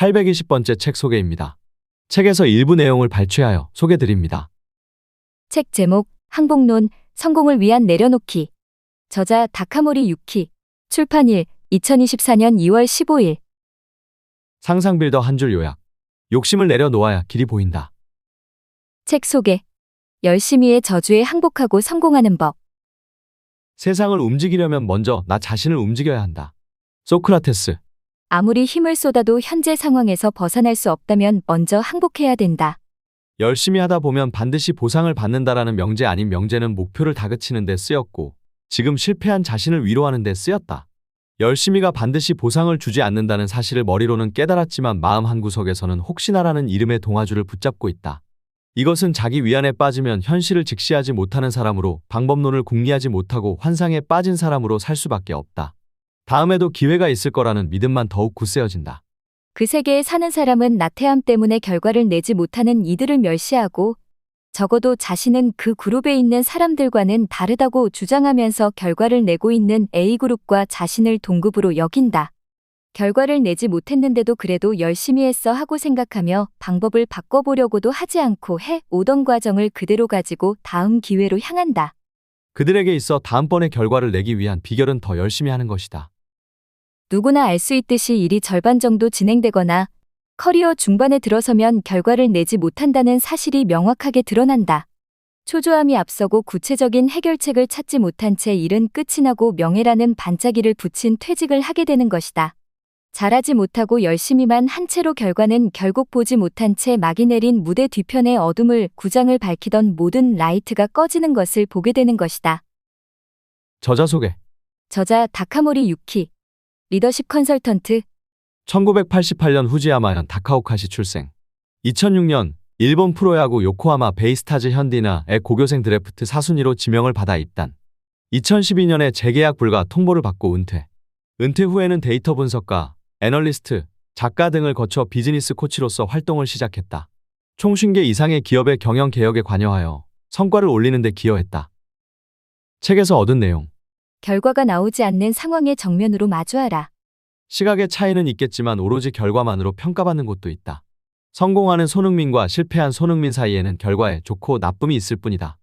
820번째 책 소개입니다. 책에서 일부 내용을 발췌하여 소개드립니다. 책 제목, 항복론, 성공을 위한 내려놓기. 저자 다카모리 유키. 출판일, 2024년 2월 15일. 상상 빌더 한 줄 요약. 욕심을 내려놓아야 길이 보인다. 책 소개. 열심히의 저주에 항복하고 성공하는 법. 세상을 움직이려면 먼저 나 자신을 움직여야 한다. 소크라테스. 아무리 힘을 쏟아도 현재 상황에서 벗어날 수 없다면 먼저 항복해야 된다. 열심히 하다 보면 반드시 보상을 받는다라는 명제 아닌 명제는 목표를 다그치는 데 쓰였고, 지금 실패한 자신을 위로하는 데 쓰였다. 열심히가 반드시 보상을 주지 않는다는 사실을 머리로는 깨달았지만 마음 한구석에서는 혹시나라는 이름의 동화줄을 붙잡고 있다. 이것은 자기 위안에 빠지면 현실을 직시하지 못하는 사람으로, 방법론을 궁리하지 못하고 환상에 빠진 사람으로 살 수밖에 없다. 다음에도 기회가 있을 거라는 믿음만 더욱 굳세어진다. 그 세계에 사는 사람은 나태함 때문에 결과를 내지 못하는 이들을 멸시하고, 적어도 자신은 그 그룹에 있는 사람들과는 다르다고 주장하면서 결과를 내고 있는 A그룹과 자신을 동급으로 여긴다. 결과를 내지 못했는데도 그래도 열심히 했어 하고 생각하며 방법을 바꿔보려고도 하지 않고 해 오던 과정을 그대로 가지고 다음 기회로 향한다. 그들에게 있어 다음번에 결과를 내기 위한 비결은 더 열심히 하는 것이다. 누구나 알 수 있듯이 일이 절반 정도 진행되거나 커리어 중반에 들어서면 결과를 내지 못한다는 사실이 명확하게 드러난다. 초조함이 앞서고 구체적인 해결책을 찾지 못한 채 일은 끝이 나고 명예라는 반짝이를 붙인 퇴직을 하게 되는 것이다. 잘하지 못하고 열심히만 한 채로 결과는 결국 보지 못한 채 막이 내린 무대 뒤편의 어둠을 구장을 밝히던 모든 라이트가 꺼지는 것을 보게 되는 것이다. 저자 소개. 저자 다카모리 유키. 리더십 컨설턴트. 1988년 후지야마현 다카오카시 출생. 2006년 일본 프로야구 요코하마 베이스타즈 현디나의 고교생 드래프트 4순위로 지명을 받아 입단. 2012년에 재계약 불가 통보를 받고 은퇴. 은퇴 후에는 데이터 분석가, 애널리스트, 작가 등을 거쳐 비즈니스 코치로서 활동을 시작했다. 총 50개 이상의 기업의 경영 개혁에 관여하여 성과를 올리는 데 기여했다. 책에서 얻은 내용. 결과가 나오지 않는 상황에 정면으로 마주하라. 시각의 차이는 있겠지만 오로지 결과만으로 평가받는 곳도 있다. 성공하는 손흥민과 실패한 손흥민 사이에는 결과에 좋고 나쁨이 있을 뿐이다.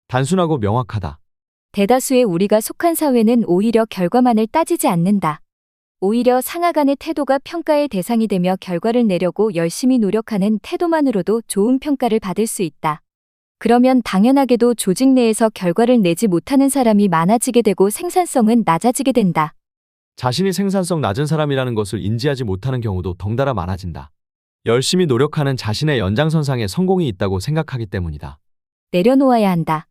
단순하고 명확하다. 대다수의 우리가 속한 사회는 오히려 결과만을 따지지 않는다. 오히려 상하 간의 태도가 평가의 대상이 되며 결과를 내려고 열심히 노력하는 태도만으로도 좋은 평가를 받을 수 있다. 그러면 당연하게도 조직 내에서 결과를 내지 못하는 사람이 많아지게 되고 생산성은 낮아지게 된다. 자신이 생산성 낮은 사람이라는 것을 인지하지 못하는 경우도 덩달아 많아진다. 열심히 노력하는 자신의 연장선상에 성공이 있다고 생각하기 때문이다. 내려놓아야 한다.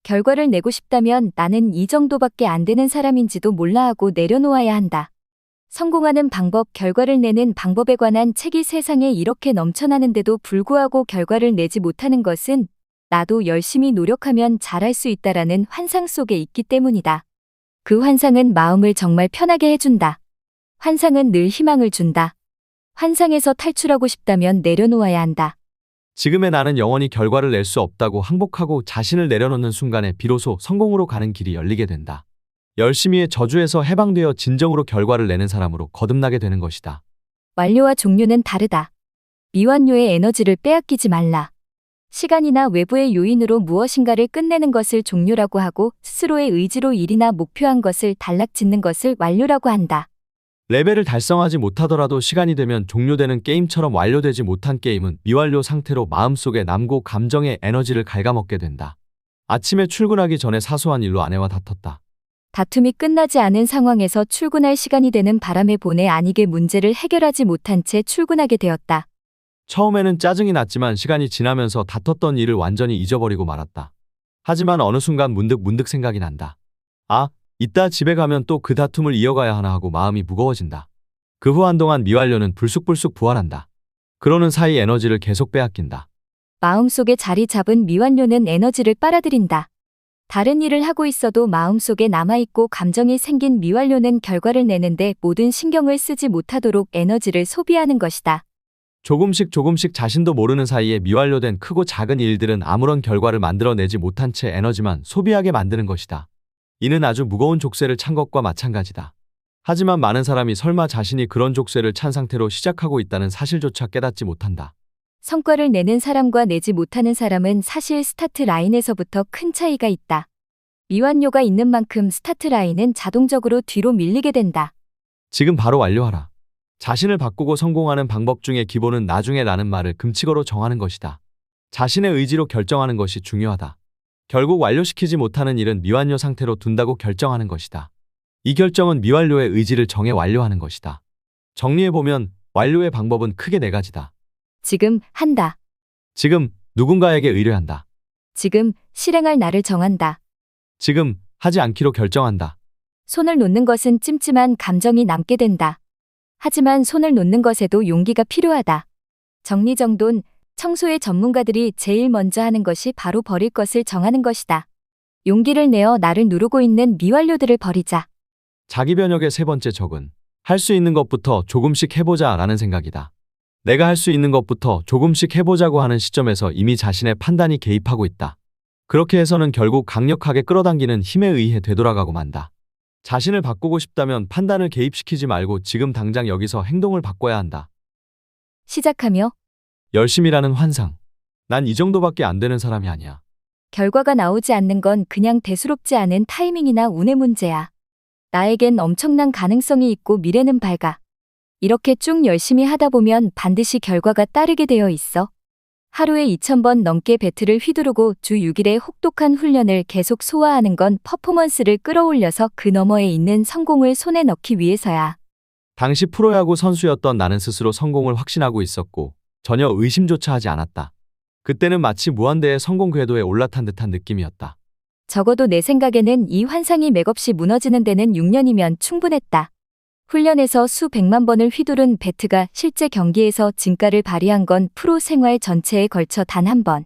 결과를 내고 싶다면 나는 이 정도밖에 안 되는 사람인지도 몰라 하고 내려놓아야 한다. 성공하는 방법, 결과를 내는 방법에 관한 책이 세상에 이렇게 넘쳐나는데도 불구하고 결과를 내지 못하는 것은 나도 열심히 노력하면 잘할 수 있다라는 환상 속에 있기 때문이다. 그 환상은 마음을 정말 편하게 해준다. 환상은 늘 희망을 준다. 환상에서 탈출하고 싶다면 내려놓아야 한다. 지금의 나는 영원히 결과를 낼 수 없다고 항복하고 자신을 내려놓는 순간에 비로소 성공으로 가는 길이 열리게 된다. 열심히의 저주에서 해방되어 진정으로 결과를 내는 사람으로 거듭나게 되는 것이다. 완료와 종료는 다르다. 미완료의 에너지를 빼앗기지 말라. 시간이나 외부의 요인으로 무엇인가를 끝내는 것을 종료라고 하고 스스로의 의지로 일이나 목표한 것을 단락짓는 것을 완료라고 한다. 레벨을 달성하지 못하더라도 시간이 되면 종료되는 게임처럼 완료되지 못한 게임은 미완료 상태로 마음속에 남고 감정의 에너지를 갉아먹게 된다. 아침에 출근하기 전에 사소한 일로 아내와 다퉜다. 다툼이 끝나지 않은 상황에서 출근할 시간이 되는 바람에 본의 아니게 문제를 해결하지 못한 채 출근하게 되었다. 처음에는 짜증이 났지만 시간이 지나면서 다퉜던 일을 완전히 잊어버리고 말았다. 하지만 어느 순간 문득 생각이 난다. 아, 이따 집에 가면 또 그 다툼을 이어가야 하나 하고 마음이 무거워진다. 그 후 한동안 미완료는 불쑥불쑥 부활한다. 그러는 사이 에너지를 계속 빼앗긴다. 마음속에 자리 잡은 미완료는 에너지를 빨아들인다. 다른 일을 하고 있어도 마음속에 남아있고 감정이 생긴 미완료는 결과를 내는데 모든 신경을 쓰지 못하도록 에너지를 소비하는 것이다. 조금씩 자신도 모르는 사이에 미완료된 크고 작은 일들은 아무런 결과를 만들어내지 못한 채 에너지만 소비하게 만드는 것이다. 이는 아주 무거운 족쇄를 찬 것과 마찬가지다. 하지만 많은 사람이 설마 자신이 그런 족쇄를 찬 상태로 시작하고 있다는 사실조차 깨닫지 못한다. 성과를 내는 사람과 내지 못하는 사람은 사실 스타트 라인에서부터 큰 차이가 있다. 미완료가 있는 만큼 스타트 라인은 자동적으로 뒤로 밀리게 된다. 지금 바로 완료하라. 자신을 바꾸고 성공하는 방법 중에 기본은 나중에 라는 말을 금치어로 정하는 것이다. 자신의 의지로 결정하는 것이 중요하다. 결국 완료시키지 못하는 일은 미완료 상태로 둔다고 결정하는 것이다. 이 결정은 미완료의 의지를 정해 완료하는 것이다. 정리해보면 완료의 방법은 크게 네 가지다. 지금 한다. 지금 누군가에게 의뢰한다. 지금 실행할 날을 정한다. 지금 하지 않기로 결정한다. 손을 놓는 것은 찜찜한 감정이 남게 된다. 하지만 손을 놓는 것에도 용기가 필요하다. 정리정돈, 청소의 전문가들이 제일 먼저 하는 것이 바로 버릴 것을 정하는 것이다. 용기를 내어 나를 누르고 있는 미완료들을 버리자. 자기 변혁의 세 번째 적은 할 수 있는 것부터 조금씩 해보자 라는 생각이다. 내가 할 수 있는 것부터 조금씩 해보자고 하는 시점에서 이미 자신의 판단이 개입하고 있다. 그렇게 해서는 결국 강력하게 끌어당기는 힘에 의해 되돌아가고 만다. 자신을 바꾸고 싶다면 판단을 개입시키지 말고 지금 당장 여기서 행동을 바꿔야 한다. 시작하며 열심이라는 환상. 난 이 정도밖에 안 되는 사람이 아니야. 결과가 나오지 않는 건 그냥 대수롭지 않은 타이밍이나 운의 문제야. 나에겐 엄청난 가능성이 있고 미래는 밝아. 이렇게 쭉 열심히 하다 보면 반드시 결과가 따르게 되어 있어. 하루에 2,000번 넘게 배트를 휘두르고 주 6일의 혹독한 훈련을 계속 소화하는 건 퍼포먼스를 끌어올려서 그 너머에 있는 성공을 손에 넣기 위해서야. 당시 프로야구 선수였던 나는 스스로 성공을 확신하고 있었고 전혀 의심조차 하지 않았다. 그때는 마치 무한대의 성공 궤도에 올라탄 듯한 느낌이었다. 적어도 내 생각에는 이 환상이 맥없이 무너지는 데는 6년이면 충분했다. 훈련에서 수백만 번을 휘두른 배트가 실제 경기에서 진가를 발휘한 건 프로 생활 전체에 걸쳐 단 한 번.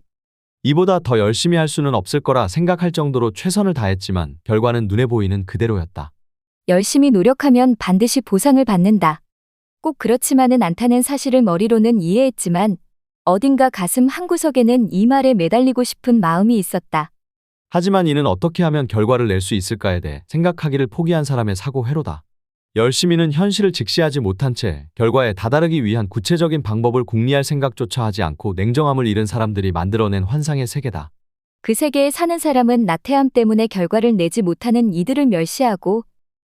이보다 더 열심히 할 수는 없을 거라 생각할 정도로 최선을 다했지만 결과는 눈에 보이는 그대로였다. 열심히 노력하면 반드시 보상을 받는다. 꼭 그렇지만은 않다는 사실을 머리로는 이해했지만 어딘가 가슴 한구석에는 이 말에 매달리고 싶은 마음이 있었다. 하지만 이는 어떻게 하면 결과를 낼 수 있을까에 대해 생각하기를 포기한 사람의 사고 회로다. 열심히는 현실을 직시하지 못한 채 결과에 다다르기 위한 구체적인 방법을 궁리할 생각조차 하지 않고 냉정함을 잃은 사람들이 만들어낸 환상의 세계다. 그 세계에 사는 사람은 나태함 때문에 결과를 내지 못하는 이들을 멸시하고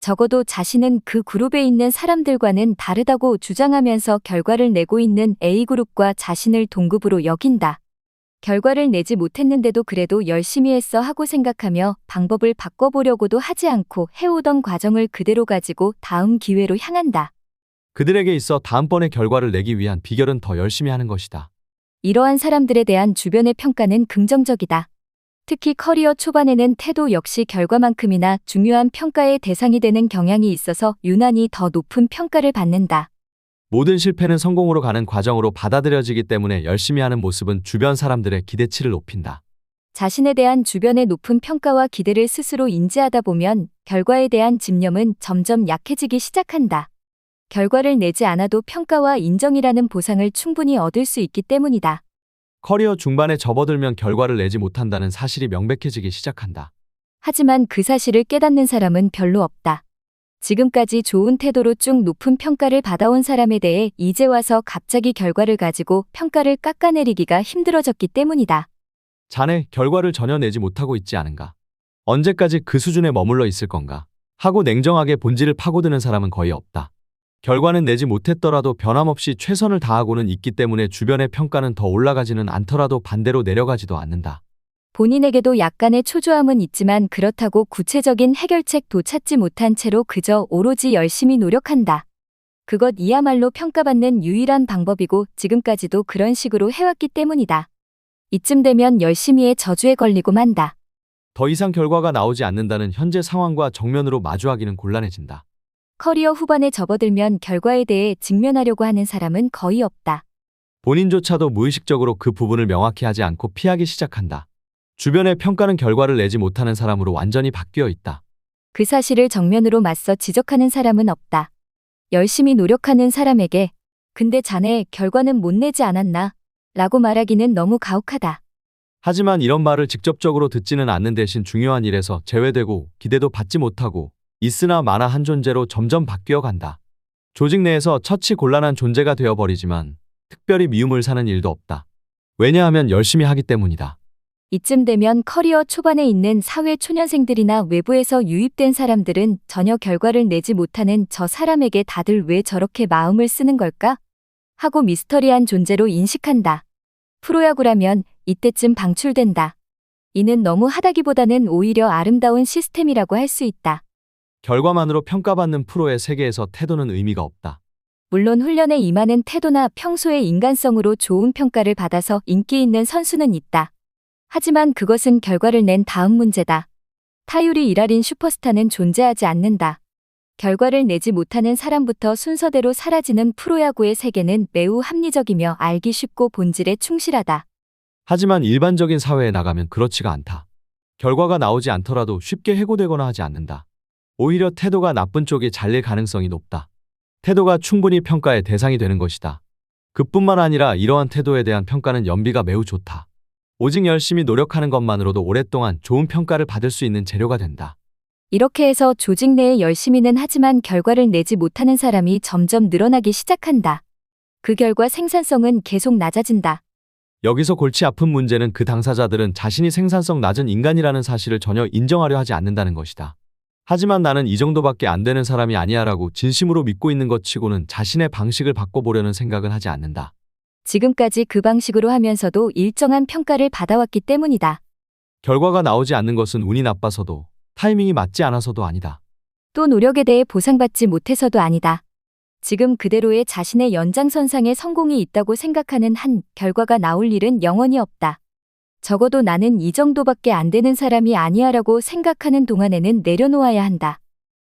적어도 자신은 그 그룹에 있는 사람들과는 다르다고 주장하면서 결과를 내고 있는 A그룹과 자신을 동급으로 여긴다. 결과를 내지 못했는데도 그래도 열심히 했어 하고 생각하며 방법을 바꿔보려고도 하지 않고 해오던 과정을 그대로 가지고 다음 기회로 향한다. 그들에게 있어 다음번에 결과를 내기 위한 비결은 더 열심히 하는 것이다. 이러한 사람들에 대한 주변의 평가는 긍정적이다. 특히 커리어 초반에는 태도 역시 결과만큼이나 중요한 평가의 대상이 되는 경향이 있어서 유난히 더 높은 평가를 받는다. 모든 실패는 성공으로 가는 과정으로 받아들여지기 때문에 열심히 하는 모습은 주변 사람들의 기대치를 높인다. 자신에 대한 주변의 높은 평가와 기대를 스스로 인지하다 보면 결과에 대한 집념은 점점 약해지기 시작한다. 결과를 내지 않아도 평가와 인정이라는 보상을 충분히 얻을 수 있기 때문이다. 커리어 중반에 접어들면 결과를 내지 못한다는 사실이 명백해지기 시작한다. 하지만 그 사실을 깨닫는 사람은 별로 없다. 지금까지 좋은 태도로 쭉 높은 평가를 받아온 사람에 대해 이제 와서 갑자기 결과를 가지고 평가를 깎아내리기가 힘들어졌기 때문이다. 자네 결과를 전혀 내지 못하고 있지 않은가? 언제까지 그 수준에 머물러 있을 건가? 하고 냉정하게 본질을 파고드는 사람은 거의 없다. 결과는 내지 못했더라도 변함없이 최선을 다하고는 있기 때문에 주변의 평가는 더 올라가지는 않더라도 반대로 내려가지도 않는다. 본인에게도 약간의 초조함은 있지만 그렇다고 구체적인 해결책도 찾지 못한 채로 그저 오로지 열심히 노력한다. 그것이야말로 평가받는 유일한 방법이고 지금까지도 그런 식으로 해왔기 때문이다. 이쯤 되면 열심히의 저주에 걸리고 만다. 더 이상 결과가 나오지 않는다는 현재 상황과 정면으로 마주하기는 곤란해진다. 커리어 후반에 접어들면 결과에 대해 직면하려고 하는 사람은 거의 없다. 본인조차도 무의식적으로 그 부분을 명확히 하지 않고 피하기 시작한다. 주변의 평가는 결과를 내지 못하는 사람으로 완전히 바뀌어 있다. 그 사실을 정면으로 맞서 지적하는 사람은 없다. 열심히 노력하는 사람에게 근데 자네 결과는 못 내지 않았나? 라고 말하기는 너무 가혹하다. 하지만 이런 말을 직접적으로 듣지는 않는 대신 중요한 일에서 제외되고 기대도 받지 못하고 있으나 마나 한 존재로 점점 바뀌어 간다. 조직 내에서 처치 곤란한 존재가 되어버리지만 특별히 미움을 사는 일도 없다. 왜냐하면 열심히 하기 때문이다. 이쯤 되면 커리어 초반에 있는 사회 초년생들이나 외부에서 유입된 사람들은 전혀 결과를 내지 못하는 저 사람에게 다들 왜 저렇게 마음을 쓰는 걸까? 하고 미스터리한 존재로 인식한다. 프로야구라면 이때쯤 방출된다. 이는 너무 하다기보다는 오히려 아름다운 시스템이라고 할 수 있다. 결과만으로 평가받는 프로의 세계에서 태도는 의미가 없다. 물론 훈련에 임하는 태도나 평소의 인간성으로 좋은 평가를 받아서 인기 있는 선수는 있다. 하지만 그것은 결과를 낸 다음 문제다. 타율이 1할인 슈퍼스타는 존재하지 않는다. 결과를 내지 못하는 사람부터 순서대로 사라지는 프로야구의 세계는 매우 합리적이며 알기 쉽고 본질에 충실하다. 하지만 일반적인 사회에 나가면 그렇지가 않다. 결과가 나오지 않더라도 쉽게 해고되거나 하지 않는다. 오히려 태도가 나쁜 쪽이 잘릴 가능성이 높다. 태도가 충분히 평가의 대상이 되는 것이다. 그뿐만 아니라 이러한 태도에 대한 평가는 연비가 매우 좋다. 오직 열심히 노력하는 것만으로도 오랫동안 좋은 평가를 받을 수 있는 재료가 된다. 이렇게 해서 조직 내에 열심히는 하지만 결과를 내지 못하는 사람이 점점 늘어나기 시작한다. 그 결과 생산성은 계속 낮아진다. 여기서 골치 아픈 문제는 그 당사자들은 자신이 생산성 낮은 인간이라는 사실을 전혀 인정하려 하지 않는다는 것이다. 하지만 나는 이 정도밖에 안 되는 사람이 아니야라고 진심으로 믿고 있는 것 치고는 자신의 방식을 바꿔보려는 생각은 하지 않는다. 지금까지 그 방식으로 하면서도 일정한 평가를 받아왔기 때문이다. 결과가 나오지 않는 것은 운이 나빠서도 타이밍이 맞지 않아서도 아니다. 또 노력에 대해 보상받지 못해서도 아니다. 지금 그대로의 자신의 연장선상에 성공이 있다고 생각하는 한 결과가 나올 일은 영원히 없다. 적어도 나는 이 정도밖에 안 되는 사람이 아니야라고 생각하는 동안에는 내려놓아야 한다.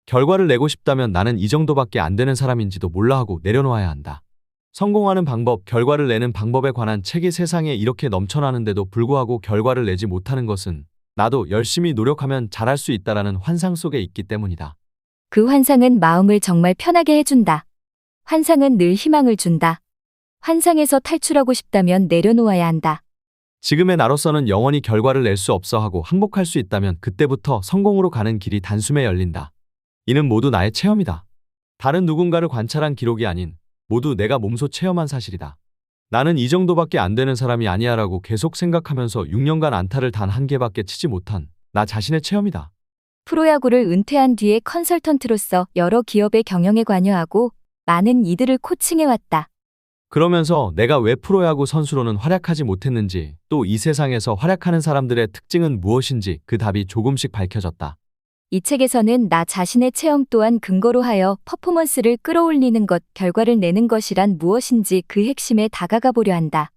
결과를 내고 싶다면 나는 이 정도밖에 안 되는 사람인지도 몰라 하고 내려놓아야 한다. 성공하는 방법, 결과를 내는 방법에 관한 책이 세상에 이렇게 넘쳐나는데도 불구하고 결과를 내지 못하는 것은 나도 열심히 노력하면 잘할 수 있다라는 환상 속에 있기 때문이다. 그 환상은 마음을 정말 편하게 해준다. 환상은 늘 희망을 준다. 환상에서 탈출하고 싶다면 내려놓아야 한다. 지금의 나로서는 영원히 결과를 낼 수 없어 하고 항복할 수 있다면 그때부터 성공으로 가는 길이 단숨에 열린다. 이는 모두 나의 체험이다. 다른 누군가를 관찰한 기록이 아닌 모두 내가 몸소 체험한 사실이다. 나는 이 정도밖에 안 되는 사람이 아니야라고 계속 생각하면서 6년간 안타를 단 한 개밖에 치지 못한 나 자신의 체험이다. 프로야구를 은퇴한 뒤에 컨설턴트로서 여러 기업의 경영에 관여하고 많은 이들을 코칭해왔다. 그러면서 내가 왜 프로야구 선수로는 활약하지 못했는지, 또 이 세상에서 활약하는 사람들의 특징은 무엇인지 그 답이 조금씩 밝혀졌다. 이 책에서는 나 자신의 체험 또한 근거로 하여 퍼포먼스를 끌어올리는 것, 결과를 내는 것이란 무엇인지 그 핵심에 다가가 보려 한다.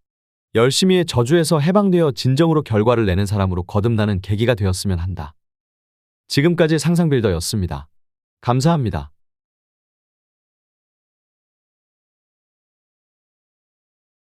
열심히의 저주에서 해방되어 진정으로 결과를 내는 사람으로 거듭나는 계기가 되었으면 한다. 지금까지 상상빌더였습니다. 감사합니다.